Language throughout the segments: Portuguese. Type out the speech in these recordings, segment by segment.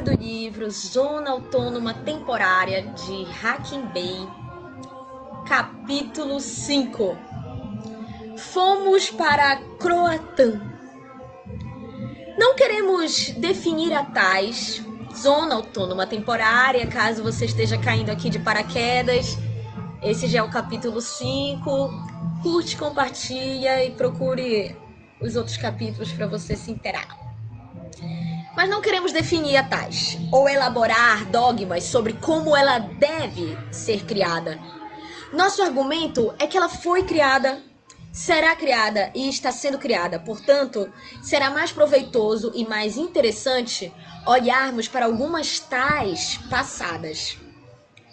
do livro Zona Autônoma Temporária de Hacking Bay, capítulo 5. Fomos para Croatã. Não queremos definir a tais Zona Autônoma Temporária, caso você esteja caindo aqui de paraquedas. Esse já é o capítulo 5. Curte, compartilha e procure os outros capítulos para você se inteirar. Mas não queremos definir a tais, ou elaborar dogmas sobre como ela deve ser criada. Nosso argumento é que ela foi criada, será criada e está sendo criada. Portanto, será mais proveitoso e mais interessante olharmos para algumas tais passadas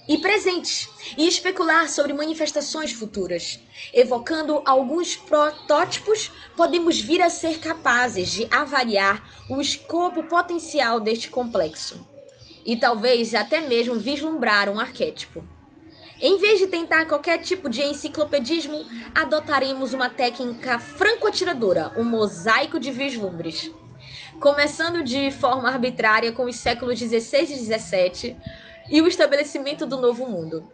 e presentes e especular sobre manifestações futuras. Evocando alguns protótipos, podemos vir a ser capazes de avaliar o escopo potencial deste complexo e talvez até mesmo vislumbrar um arquétipo. Em vez de tentar qualquer tipo de enciclopedismo, adotaremos uma técnica franco-atiradora, um mosaico de vislumbres. Começando de forma arbitrária com os séculos 16 e 17 e o estabelecimento do Novo Mundo.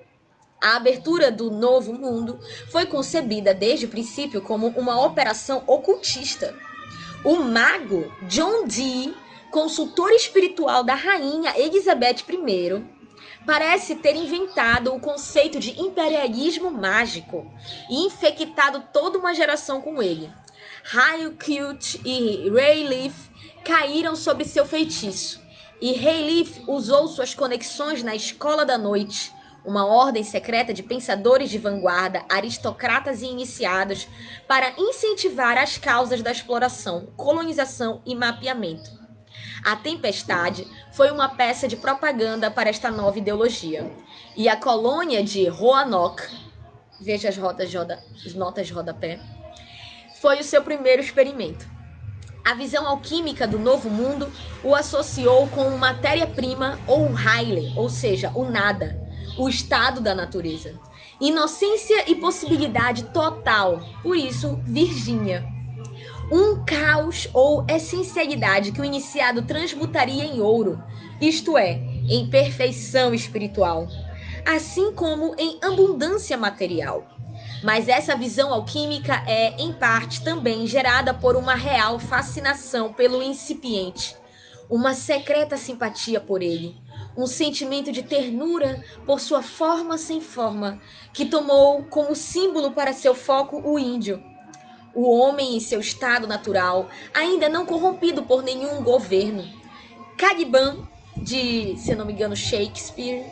A abertura do Novo Mundo foi concebida desde o princípio como uma operação ocultista. O mago John Dee, consultor espiritual da rainha Elizabeth I, parece ter inventado o conceito de imperialismo mágico e infectado toda uma geração com ele. Highclere e Rayleigh caíram sob seu feitiço, e Rayleigh usou suas conexões na Escola da Noite, uma ordem secreta de pensadores de vanguarda, aristocratas e iniciados, para incentivar as causas da exploração, colonização e mapeamento. A Tempestade foi uma peça de propaganda para esta nova ideologia, e a colônia de Roanoke, veja as notas de rodapé, foi o seu primeiro experimento. A visão alquímica do Novo Mundo o associou com matéria-prima ou Riley, ou seja, o nada, o estado da natureza. Inocência e possibilidade total, por isso, Virgínia. Um caos ou essencialidade que o iniciado transmutaria em ouro, isto é, em perfeição espiritual, assim como em abundância material. Mas essa visão alquímica é, em parte, também gerada por uma real fascinação pelo incipiente, uma secreta simpatia por ele, um sentimento de ternura por sua forma sem forma, que tomou como símbolo para seu foco o índio. O homem em seu estado natural, ainda não corrompido por nenhum governo. Caliban, de, se não me engano, Shakespeare,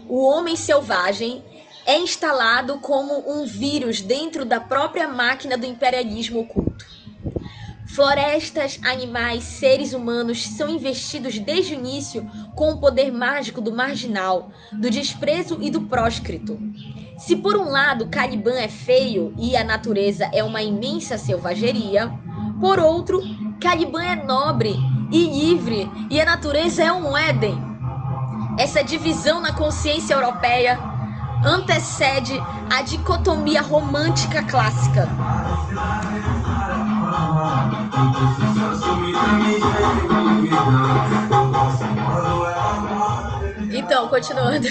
o homem selvagem, é instalado como um vírus dentro da própria máquina do imperialismo oculto. Florestas, animais, seres humanos são investidos desde o início com o poder mágico do marginal, do desprezo e do próscrito. Se por um lado Caliban é feio e a natureza é uma imensa selvageria, por outro, Caliban é nobre e livre e a natureza é um Éden. Essa divisão na consciência europeia antecede a dicotomia romântica clássica. Então, continuando,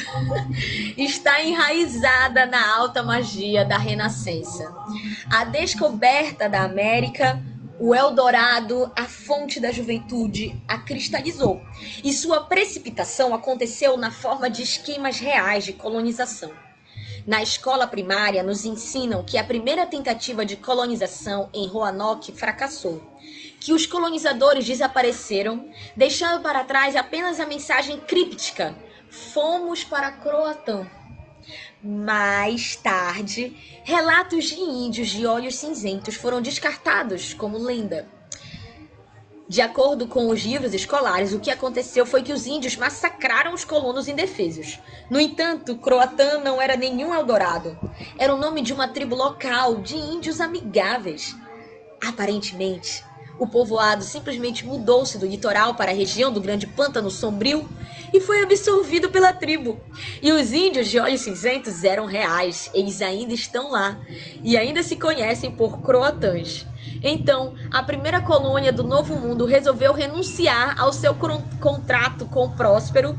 está enraizada na alta magia da Renascença. A descoberta da América, o Eldorado, a fonte da juventude, a cristalizou, e sua precipitação aconteceu na forma de esquemas reais de colonização. Na escola primária, nos ensinam que a primeira tentativa de colonização em Roanoke fracassou, que os colonizadores desapareceram, deixando para trás apenas a mensagem críptica: fomos para Croatã. Mais tarde, relatos de índios de olhos cinzentos foram descartados como lenda. De acordo com os livros escolares, o que aconteceu foi que os índios massacraram os colonos indefesos. No entanto, Croatã não era nenhum Eldorado. Era o nome de uma tribo local de índios amigáveis. Aparentemente, o povoado simplesmente mudou-se do litoral para a região do Grande Pântano Sombrio e foi absorvido pela tribo. E os índios de olhos cinzentos eram reais, eles ainda estão lá e ainda se conhecem por croatãs. Então, a primeira colônia do Novo Mundo resolveu renunciar ao seu contrato com o próspero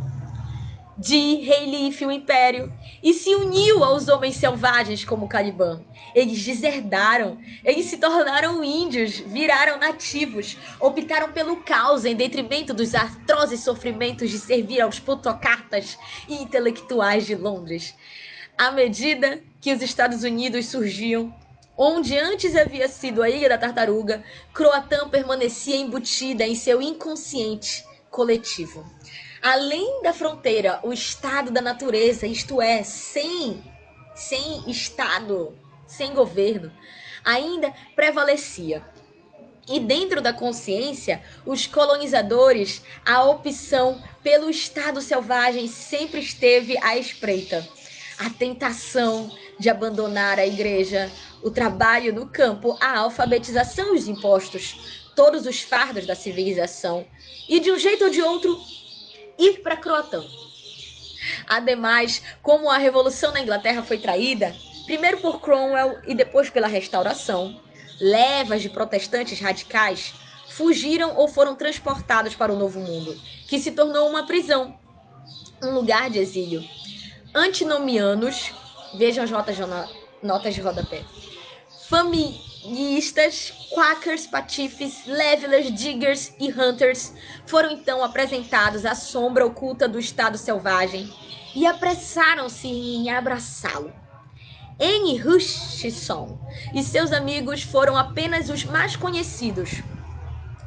de reilife o império e se uniu aos homens selvagens como o Caliban. Eles deserdaram, eles se tornaram índios, viraram nativos, optaram pelo caos em detrimento dos atrozes sofrimentos de servir aos plutocratas e intelectuais de Londres. À medida que os Estados Unidos surgiam, onde antes havia sido a Ilha da Tartaruga, Croatã permanecia embutida em seu inconsciente coletivo. Além da fronteira, o estado da natureza, isto é, sem estado, sem governo, ainda prevalecia. E dentro da consciência, os colonizadores, a opção pelo estado selvagem sempre esteve à espreita. A tentação de abandonar a igreja, o trabalho no campo, a alfabetização e os impostos, todos os fardos da civilização, e de um jeito ou de outro, ir para Croatã. Ademais, como a revolução na Inglaterra foi traída, primeiro por Cromwell e depois pela Restauração, levas de protestantes radicais fugiram ou foram transportados para o Novo Mundo, que se tornou uma prisão, um lugar de exílio. Antinomianos, vejam as notas de rodapé, familistas, quakers, patifes, levelers, diggers e hunters foram então apresentados à sombra oculta do estado selvagem e apressaram-se em abraçá-lo. Anne Hutchinson e seus amigos foram apenas os mais conhecidos,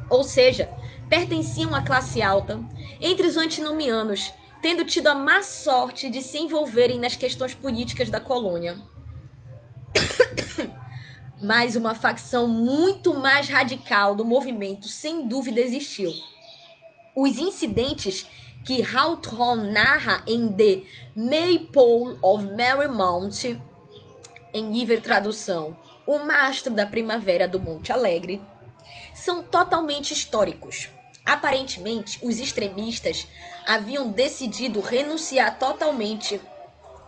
ou seja, pertenciam à classe alta entre os antinomianos, tendo tido a má sorte de se envolverem nas questões políticas da colônia. Mas uma facção muito mais radical do movimento sem dúvida existiu. Os incidentes que Hawthorne narra em The Maypole of Marymount, em livre tradução, O Mastro da Primavera do Monte Alegre, são totalmente históricos. Aparentemente, os extremistas haviam decidido renunciar totalmente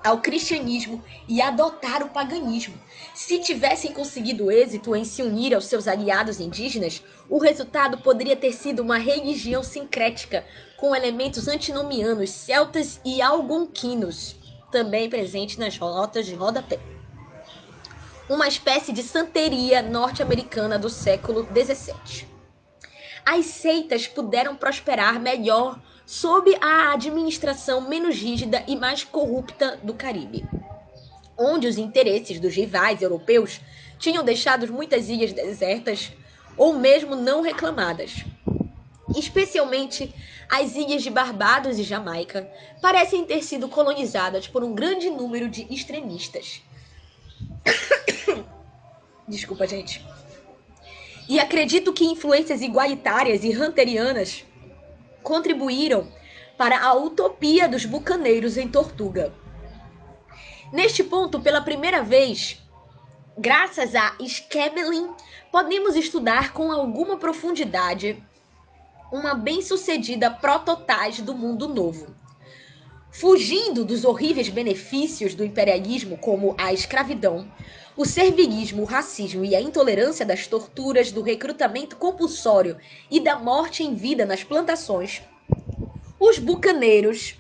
ao cristianismo e adotar o paganismo. Se tivessem conseguido êxito em se unir aos seus aliados indígenas, o resultado poderia ter sido uma religião sincrética com elementos antinomianos, celtas e algonquinos, também presente nas notas de rodapé. Uma espécie de santeria norte-americana do século XVII. As seitas puderam prosperar melhor sob a administração menos rígida e mais corrupta do Caribe, onde os interesses dos rivais europeus tinham deixado muitas ilhas desertas ou mesmo não reclamadas. Especialmente as ilhas de Barbados e Jamaica parecem ter sido colonizadas por um grande número de extremistas. Desculpa, gente. E acredito que influências igualitárias e hunterianas contribuíram para a utopia dos bucaneiros em Tortuga. Neste ponto, pela primeira vez, graças a Scammelin, podemos estudar com alguma profundidade uma bem-sucedida prototype do mundo novo. Fugindo dos horríveis benefícios do imperialismo como a escravidão, o servilismo, o racismo e a intolerância das torturas, do recrutamento compulsório e da morte em vida nas plantações, os bucaneiros,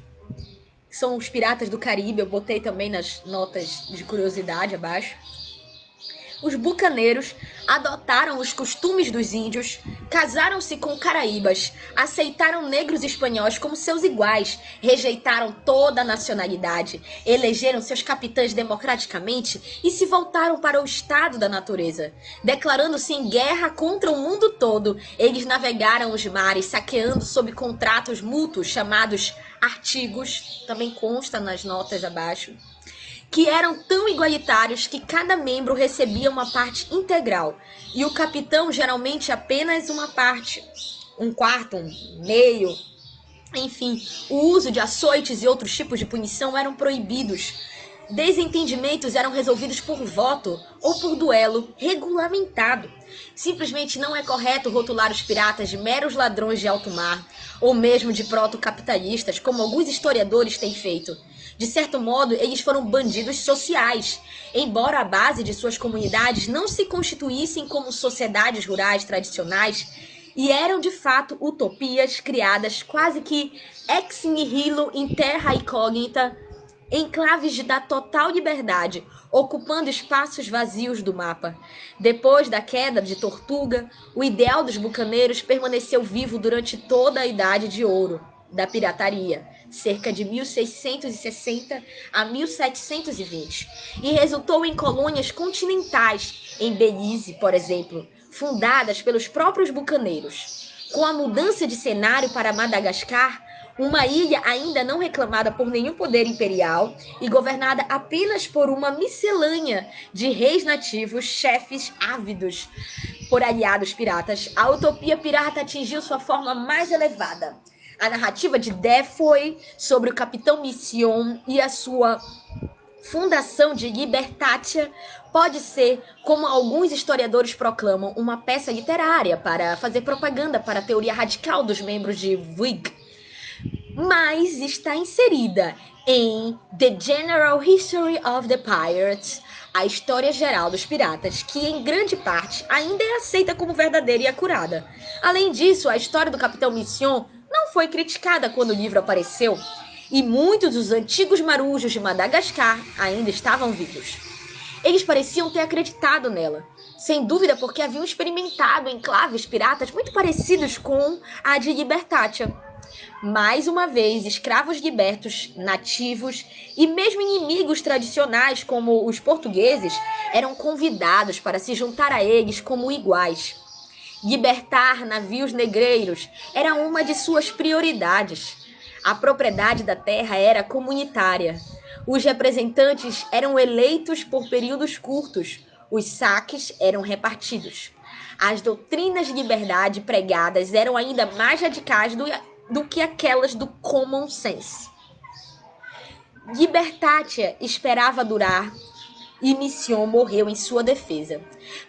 que são os piratas do Caribe, eu botei também nas notas de curiosidade abaixo, os bucaneiros adotaram os costumes dos índios, casaram-se com caraíbas, aceitaram negros espanhóis como seus iguais, rejeitaram toda a nacionalidade, elegeram seus capitães democraticamente e se voltaram para o estado da natureza. Declarando-se em guerra contra o mundo todo, eles navegaram os mares, saqueando sob contratos mútuos chamados artigos, também consta nas notas abaixo, que eram tão igualitários que cada membro recebia uma parte integral, e o capitão geralmente apenas uma parte, um quarto, um meio. Enfim, o uso de açoites e outros tipos de punição eram proibidos. Desentendimentos eram resolvidos por voto ou por duelo regulamentado. Simplesmente não é correto rotular os piratas de meros ladrões de alto mar, ou mesmo de proto-capitalistas, como alguns historiadores têm feito. De certo modo, eles foram bandidos sociais, embora a base de suas comunidades não se constituíssem como sociedades rurais tradicionais, e eram de fato utopias criadas quase que ex nihilo in terra incognita, enclaves da total liberdade, ocupando espaços vazios do mapa. Depois da queda de Tortuga, o ideal dos bucaneiros permaneceu vivo durante toda a Idade de Ouro da pirataria, cerca de 1660 a 1720, e resultou em colônias continentais, em Belize, por exemplo, fundadas pelos próprios bucaneiros. Com a mudança de cenário para Madagascar, uma ilha ainda não reclamada por nenhum poder imperial e governada apenas por uma miscelânea de reis nativos, chefes ávidos por aliados piratas, a utopia pirata atingiu sua forma mais elevada. A narrativa de Defoe sobre o Capitão Mission e a sua fundação de Libertatia pode ser, como alguns historiadores proclamam, uma peça literária para fazer propaganda para a teoria radical dos membros de Whig, mas está inserida em The General History of the Pirates, a história geral dos piratas, que em grande parte ainda é aceita como verdadeira e acurada. Além disso, a história do Capitão Mission não foi criticada quando o livro apareceu, e muitos dos antigos marujos de Madagascar ainda estavam vivos. Eles pareciam ter acreditado nela, sem dúvida porque haviam experimentado enclaves piratas muito parecidos com a de Libertatia. Mais uma vez, escravos libertos, nativos e mesmo inimigos tradicionais como os portugueses eram convidados para se juntar a eles como iguais. Libertar navios negreiros era uma de suas prioridades. A propriedade da terra era comunitária. Os representantes eram eleitos por períodos curtos. Os saques eram repartidos. As doutrinas de liberdade pregadas eram ainda mais radicais do que aquelas do common sense. Libertatia esperava durar e Mission morreu em sua defesa.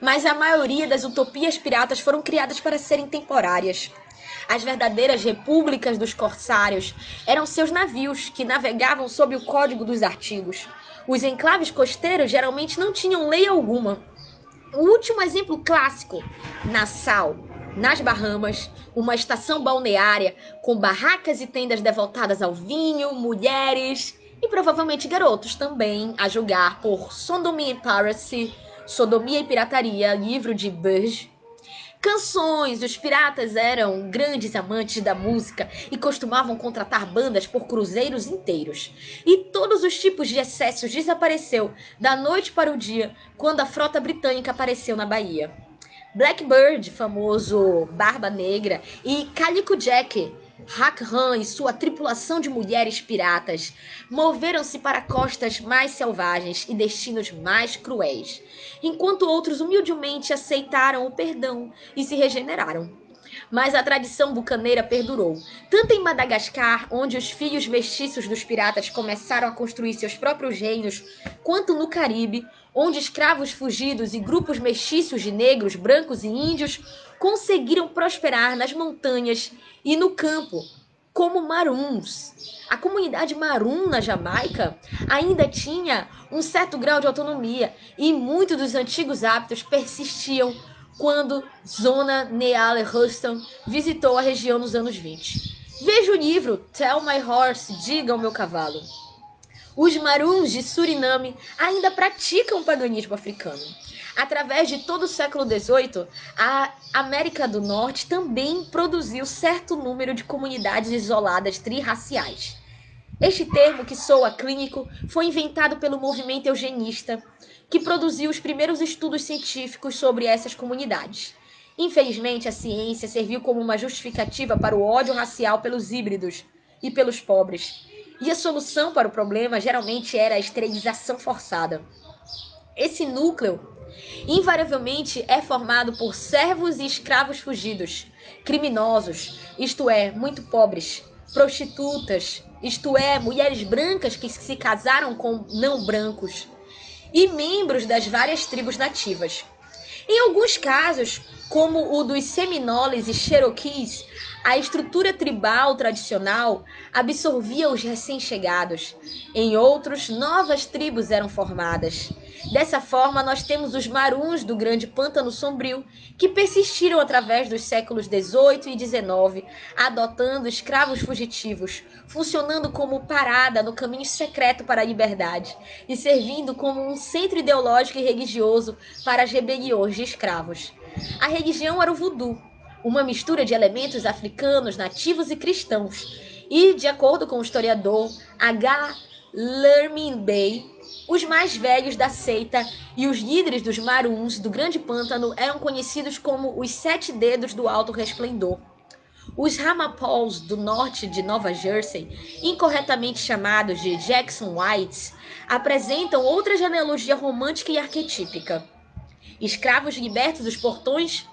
Mas a maioria das utopias piratas foram criadas para serem temporárias. As verdadeiras repúblicas dos corsários eram seus navios, que navegavam sob o código dos artigos. Os enclaves costeiros geralmente não tinham lei alguma. O último exemplo clássico, Nassau, nas Bahamas, uma estação balneária com barracas e tendas devotadas ao vinho, mulheres e provavelmente garotos também, a julgar por Sodomia and Piracy, Sodomia e Pirataria, livro de Burge. Canções, os piratas eram grandes amantes da música e costumavam contratar bandas por cruzeiros inteiros. E todos os tipos de excessos desapareceu da noite para o dia quando a frota britânica apareceu na Bahia. Blackbird, famoso Barba Negra, e Calico Jack, Hack Han e sua tripulação de mulheres piratas moveram-se para costas mais selvagens e destinos mais cruéis, enquanto outros humildemente aceitaram o perdão e se regeneraram. Mas a tradição bucaneira perdurou, tanto em Madagascar, onde os filhos mestiços dos piratas começaram a construir seus próprios reinos, quanto no Caribe, onde escravos fugidos e grupos mestiços de negros, brancos e índios conseguiram prosperar nas montanhas e no campo, como Maroons. A comunidade Maroon na Jamaica ainda tinha um certo grau de autonomia e muitos dos antigos hábitos persistiam quando Zona Neale Hurston visitou a região nos anos 20. Veja o livro Tell My Horse, Diga ao Meu Cavalo. Os Maroons de Suriname ainda praticam o paganismo africano. Através de todo o século XVIII, a América do Norte também produziu certo número de comunidades isoladas trirraciais. Este termo, que soa clínico, foi inventado pelo movimento eugenista, que produziu os primeiros estudos científicos sobre essas comunidades. Infelizmente, a ciência serviu como uma justificativa para o ódio racial pelos híbridos e pelos pobres. E a solução para o problema geralmente era a esterilização forçada. Esse núcleo invariavelmente é formado por servos e escravos fugidos, criminosos, isto é, muito pobres, prostitutas, isto é, mulheres brancas que se casaram com não brancos, e membros das várias tribos nativas. Em alguns casos, como o dos Seminoles e Cherokees, a estrutura tribal tradicional absorvia os recém-chegados. Em outros, novas tribos eram formadas. Dessa forma, nós temos os Maroons do Grande Pântano Sombrio, que persistiram através dos séculos XVIII e XIX, adotando escravos fugitivos, funcionando como parada no caminho secreto para a liberdade e servindo como um centro ideológico e religioso para as rebeliões de escravos. A religião era o voodoo, uma mistura de elementos africanos, nativos e cristãos. E, de acordo com o historiador H. Lermin Bey, os mais velhos da seita e os líderes dos Maroons do Grande Pântano eram conhecidos como os Sete Dedos do Alto Resplendor. Os Ramapauls do norte de Nova Jersey, incorretamente chamados de Jackson Whites, apresentam outra genealogia romântica e arquetípica. Escravos libertos dos poltrões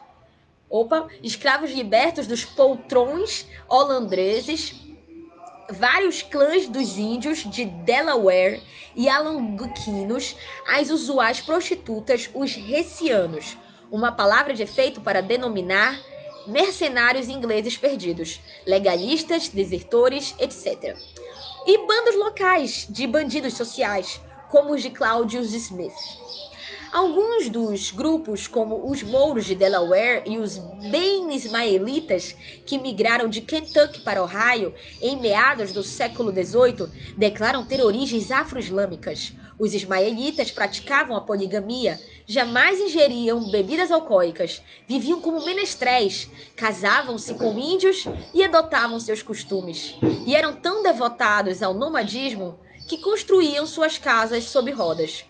holandeses, vários clãs dos índios de Delaware e alanguquinos, as usuais prostitutas, os recianos, uma palavra de efeito para denominar mercenários ingleses perdidos, legalistas, desertores, etc. E bandos locais de bandidos sociais, como os de Claudius Smith. Alguns dos grupos, como os mouros de Delaware e os bem ismaelitas, que migraram de Kentucky para Ohio em meados do século XVIII, declaram ter origens afro-islâmicas. Os ismaelitas praticavam a poligamia, jamais ingeriam bebidas alcoólicas, viviam como menestréis, casavam-se com índios e adotavam seus costumes. E eram tão devotados ao nomadismo que construíam suas casas sob rodas.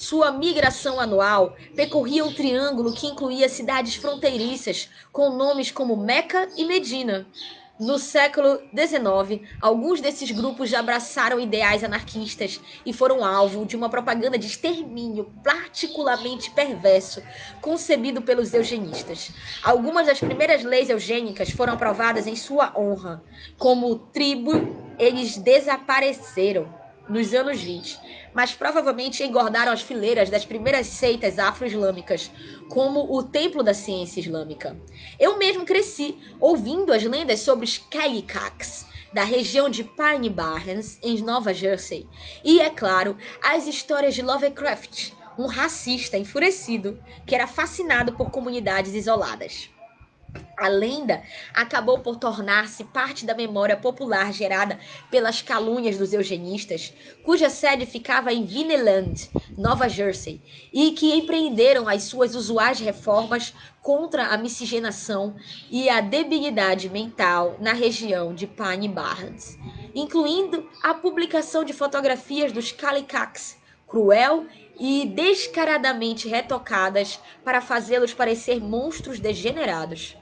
Sua migração anual percorria um triângulo que incluía cidades fronteiriças com nomes como Meca e Medina. No século XIX, alguns desses grupos já abraçaram ideais anarquistas e foram alvo de uma propaganda de extermínio particularmente perverso, concebido pelos eugenistas. Algumas das primeiras leis eugênicas foram aprovadas em sua honra. Como tribo, eles desapareceram nos anos 20, mas provavelmente engordaram as fileiras das primeiras seitas afro-islâmicas, como o Templo da Ciência Islâmica. Eu mesmo cresci ouvindo as lendas sobre os Kallikaks, da região de Pine Barrens, em Nova Jersey, e, é claro, as histórias de Lovecraft, um racista enfurecido que era fascinado por comunidades isoladas. A lenda acabou por tornar-se parte da memória popular gerada pelas calúnias dos eugenistas, cuja sede ficava em Vineland, Nova Jersey, e que empreenderam as suas usuais reformas contra a miscigenação e a debilidade mental na região de Pine Barrens, incluindo a publicação de fotografias dos Kallikaks, cruel e descaradamente retocadas para fazê-los parecer monstros degenerados.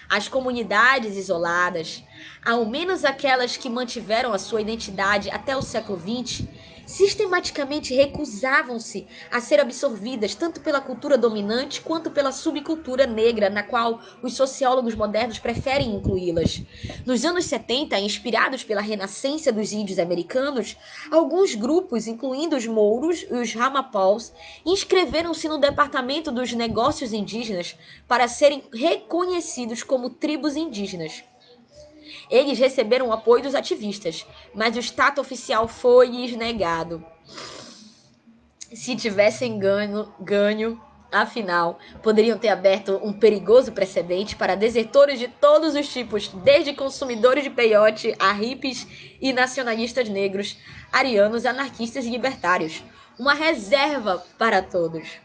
As comunidades isoladas, ao menos aquelas que mantiveram a sua identidade até o século XX, sistematicamente recusavam-se a ser absorvidas tanto pela cultura dominante quanto pela subcultura negra, na qual os sociólogos modernos preferem incluí-las. Nos anos 70, inspirados pela renascença dos índios americanos, alguns grupos, incluindo os mouros e os Ramapauls, inscreveram-se no Departamento dos Negócios Indígenas para serem reconhecidos como tribos indígenas. Eles receberam o apoio dos ativistas, mas o status oficial foi-lhes negado. Se tivessem ganho, afinal, poderiam ter aberto um perigoso precedente para desertores de todos os tipos, desde consumidores de peiote a hippies e nacionalistas negros, arianos, anarquistas e libertários. Uma reserva para todos.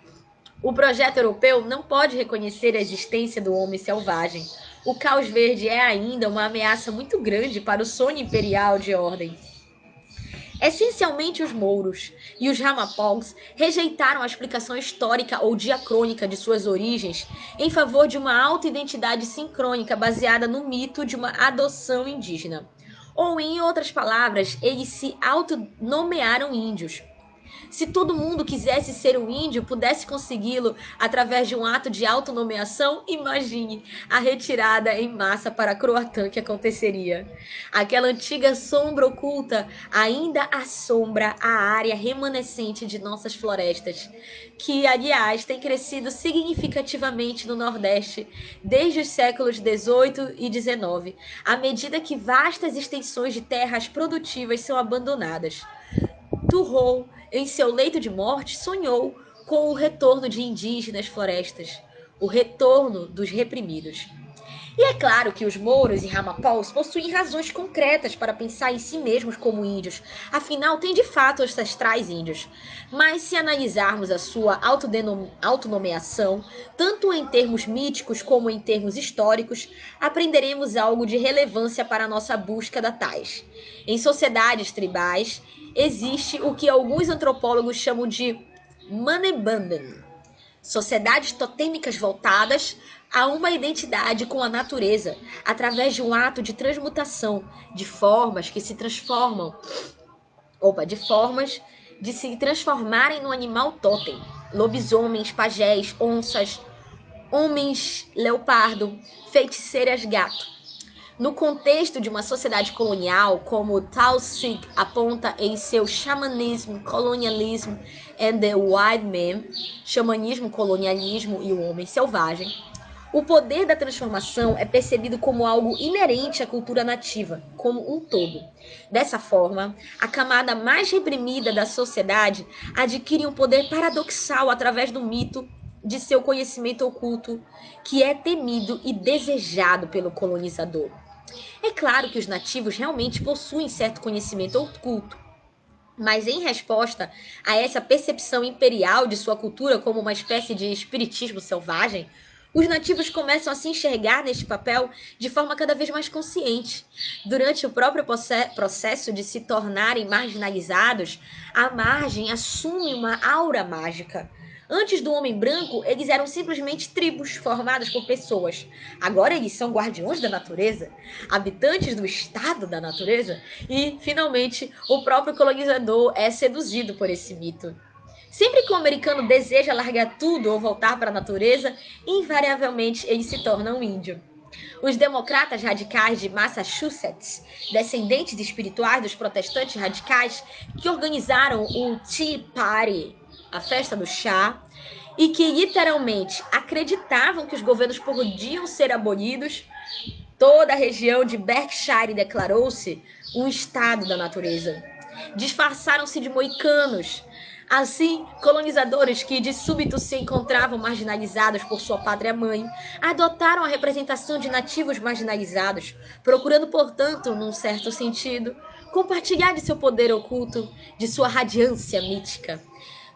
O projeto europeu não pode reconhecer a existência do homem selvagem. O caos verde é ainda uma ameaça muito grande para o sonho imperial de ordem. Essencialmente os mouros e os Ramapauls rejeitaram a explicação histórica ou diacrônica de suas origens em favor de uma auto-identidade sincrônica baseada no mito de uma adoção indígena. Ou, em outras palavras, eles se autonomearam índios. Se todo mundo quisesse ser um índio, pudesse consegui-lo através de um ato de autonomeação, imagine a retirada em massa para Croatã que aconteceria. Aquela antiga sombra oculta ainda assombra a área remanescente de nossas florestas, que, aliás, tem crescido significativamente no Nordeste desde os séculos XVIII e XIX, à medida que vastas extensões de terras produtivas são abandonadas. Thoreau, em seu leito de morte, sonhou com o retorno de indígenas florestas, o retorno dos reprimidos. E é claro que os mouros e ramapós possuem razões concretas para pensar em si mesmos como índios, afinal têm de fato ancestrais índios. Mas se analisarmos a sua autonomeação, tanto em termos míticos como em termos históricos, aprenderemos algo de relevância para a nossa busca da tais. Em sociedades tribais, existe o que alguns antropólogos chamam de Manebanden, sociedades totêmicas voltadas a uma identidade com a natureza, através de um ato de transmutação, de formas de se transformarem no animal totem, lobisomens, pajés, onças, homens leopardo, feiticeiras gato. No contexto de uma sociedade colonial, como Tausig aponta em seu Shamanism, Colonialism and the Wild Man, Xamanismo, Colonialismo e o Homem Selvagem, o poder da transformação é percebido como algo inerente à cultura nativa, como um todo. Dessa forma, a camada mais reprimida da sociedade adquire um poder paradoxal através do mito de seu conhecimento oculto, que é temido e desejado pelo colonizador. É claro que os nativos realmente possuem certo conhecimento oculto, mas em resposta a essa percepção imperial de sua cultura como uma espécie de espiritismo selvagem, os nativos começam a se enxergar neste papel de forma cada vez mais consciente. Durante o próprio processo de se tornarem marginalizados, a margem assume uma aura mágica. Antes do homem branco, eles eram simplesmente tribos formadas por pessoas. Agora eles são guardiões da natureza, habitantes do estado da natureza, e, finalmente, o próprio colonizador é seduzido por esse mito. Sempre que o americano deseja largar tudo ou voltar para a natureza, invariavelmente ele se torna um índio. Os democratas radicais de Massachusetts, descendentes espirituais dos protestantes radicais, que organizaram o Tea Party, a festa do chá, e que literalmente acreditavam que os governos podiam ser abolidos, toda a região de Berkshire declarou-se um estado da natureza. Disfarçaram-se de moicanos. Assim, colonizadores que de súbito se encontravam marginalizados por sua pátria-mãe, adotaram a representação de nativos marginalizados, procurando, portanto, num certo sentido, compartilhar de seu poder oculto, de sua radiância mítica.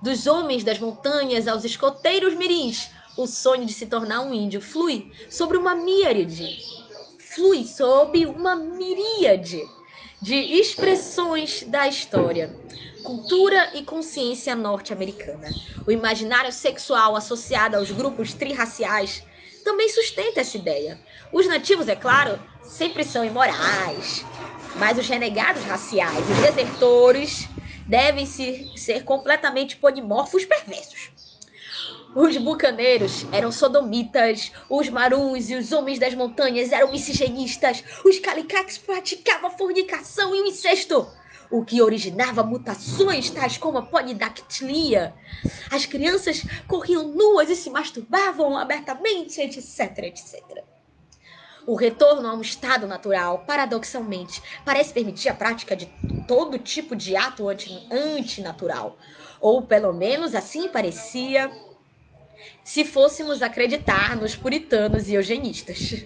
Dos homens das montanhas aos escoteiros mirins, o sonho de se tornar um índio flui sobre uma miríade de expressões da história, cultura e consciência norte-americana. O imaginário sexual associado aos grupos trirraciais também sustenta essa ideia. Os nativos, é claro, sempre são imorais, mas os renegados raciais, os desertores, devem ser completamente polimorfos perversos. Os bucaneiros eram sodomitas, os maruns e os homens das montanhas eram miscigenistas, os calicates praticavam a fornicação e o incesto, o que originava mutações tais como a polidactilia. As crianças corriam nuas e se masturbavam abertamente, etc, etc. O retorno a um estado natural, paradoxalmente, parece permitir a prática de todo tipo de ato antinatural, ou pelo menos assim parecia se fôssemos acreditar nos puritanos e eugenistas.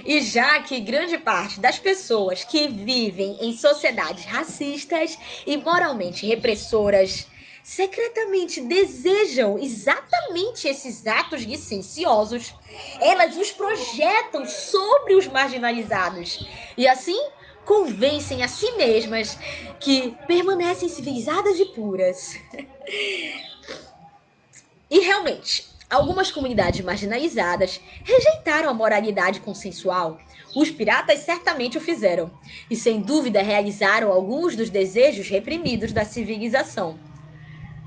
E já que grande parte das pessoas que vivem em sociedades racistas e moralmente repressoras secretamente desejam exatamente esses atos licenciosos, elas os projetam sobre os marginalizados e assim convencem a si mesmas que permanecem civilizadas e puras. E realmente, algumas comunidades marginalizadas rejeitaram a moralidade consensual. Os piratas certamente o fizeram, e sem dúvida realizaram alguns dos desejos reprimidos da civilização.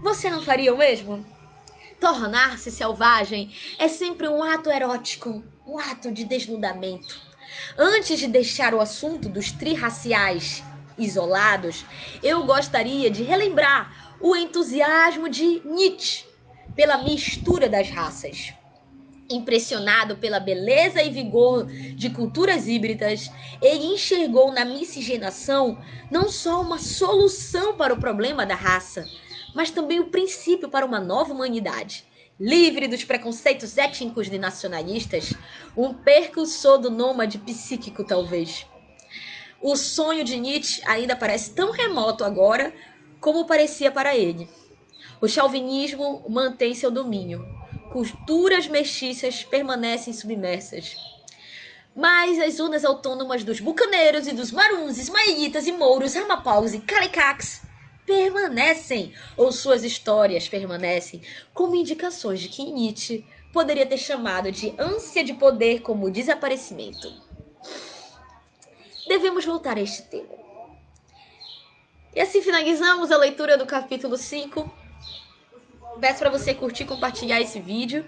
Você não faria o mesmo? Tornar-se selvagem é sempre um ato erótico, um ato de desnudamento. Antes de deixar o assunto dos trirraciais isolados, eu gostaria de relembrar o entusiasmo de Nietzsche pela mistura das raças. Impressionado pela beleza e vigor de culturas híbridas, ele enxergou na miscigenação não só uma solução para o problema da raça, mas também o princípio para uma nova humanidade. Livre dos preconceitos étnicos e nacionalistas, um precursor do nômade psíquico, talvez. O sonho de Nietzsche ainda parece tão remoto agora como parecia para ele. O chauvinismo mantém seu domínio. Culturas mestiças permanecem submersas. Mas as zonas autônomas dos bucaneiros e dos maruns, ismaelitas e mouros, amapaus e calicaques permanecem, ou suas histórias permanecem, como indicações de que Nietzsche poderia ter chamado de ânsia de poder como desaparecimento. Devemos voltar a este tema. E assim finalizamos a leitura do capítulo 5. Peço para você curtir, compartilhar esse vídeo,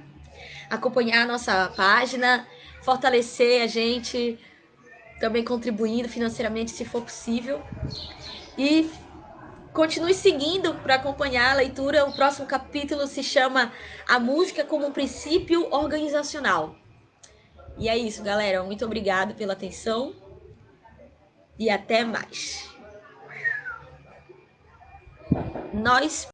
acompanhar a nossa página, fortalecer a gente, também contribuindo financeiramente se for possível. E continue seguindo para acompanhar a leitura. O próximo capítulo se chama A Música como um Princípio Organizacional. E é isso, galera. Muito obrigado pela atenção e até mais. Nós